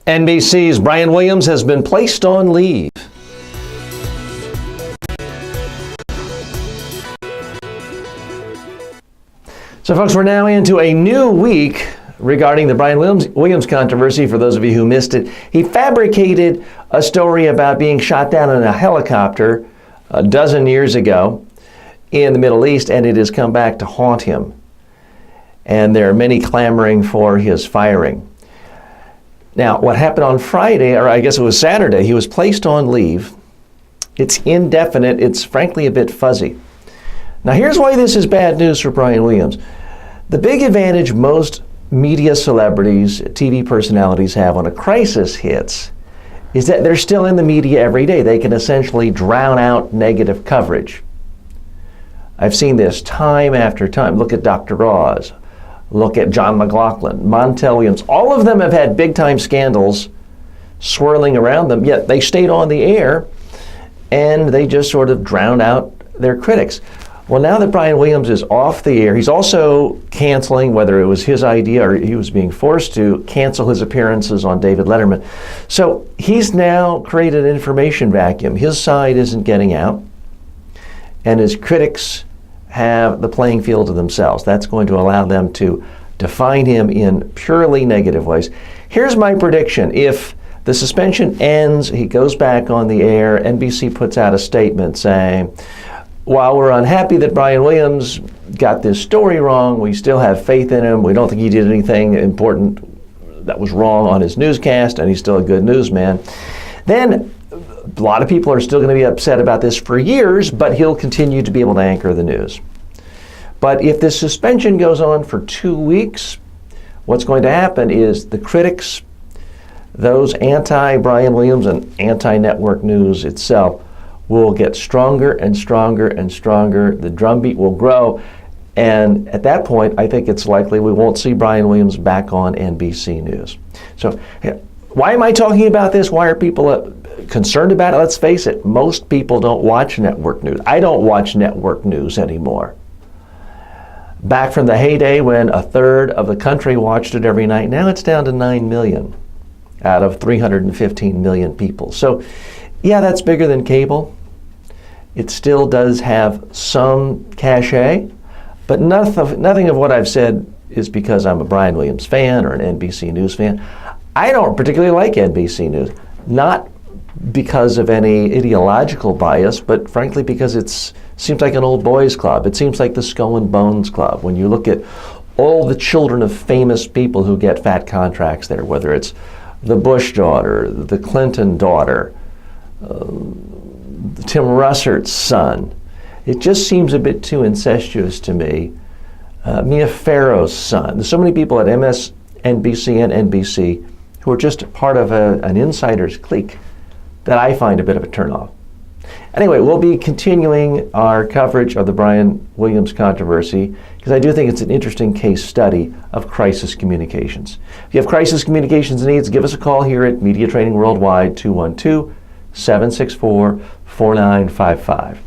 NBC's Brian Williams has been placed on leave. So folks, we're now into a new week regarding the Brian Williams controversy. For those of you who missed it, he fabricated a story about being shot down in a helicopter a dozen years ago in the Middle East, and it has come back to haunt him. And there are many clamoring for his firing. Now, what happened on Friday, or I guess it was Saturday, he was placed on leave. It's indefinite. It's frankly a bit fuzzy. Now, here's why this is bad news for Brian Williams. The big advantage most media celebrities, TV personalities have when a crisis hits is that they're still in the media every day. They can essentially drown out negative coverage. I've seen this time after time. Look at Dr. Oz. Look at John McLaughlin, Montel Williams. All of them have had big-time scandals swirling around them, yet they stayed on the air and they just sort of drowned out their critics. Well, now that Brian Williams is off the air, he's also canceling, whether it was his idea or he was being forced to, cancel his appearances on David Letterman. So he's now created an information vacuum. His side isn't getting out, and his critics have the playing field to themselves. That's going to allow them to define him in purely negative ways. Here's my prediction. If the suspension ends, he goes back on the air, NBC puts out a statement saying, while we're unhappy that Brian Williams got this story wrong, we still have faith in him. We don't think he did anything important that was wrong on his newscast, and he's still a good newsman. Then a lot of people are still going to be upset about this for years, but he'll continue to be able to anchor the news. But if this suspension goes on for 2 weeks, what's going to happen is the critics, those anti-Brian Williams and anti-network news itself, will get stronger and stronger and stronger. The drumbeat will grow. And at that point, I think it's likely we won't see Brian Williams back on NBC News. So why am I talking about this? Why are people concerned about it? Let's face it, most people don't watch network news. I don't watch network news anymore. Back from the heyday when a third of the country watched it every night, now it's down to 9 million out of 315 million people. So yeah, that's bigger than cable. It still does have some cachet, but nothing of what I've said is because I'm a Brian Williams fan or an NBC News fan. I don't particularly like NBC News, not because of any ideological bias, but frankly because it seems like an old boys club. It seems like the Skull and Bones Club. When you look at all the children of famous people who get fat contracts there, whether it's the Bush daughter, the Clinton daughter, Tim Russert's son, it just seems a bit too incestuous to me. Mia Farrow's son. There's so many people at MSNBC and NBC who are just part of an insider's clique that I find a bit of a turnoff. Anyway, we'll be continuing our coverage of the Brian Williams controversy because I do think it's an interesting case study of crisis communications. If you have crisis communications needs, give us a call here at Media Training Worldwide, 212-764-4955.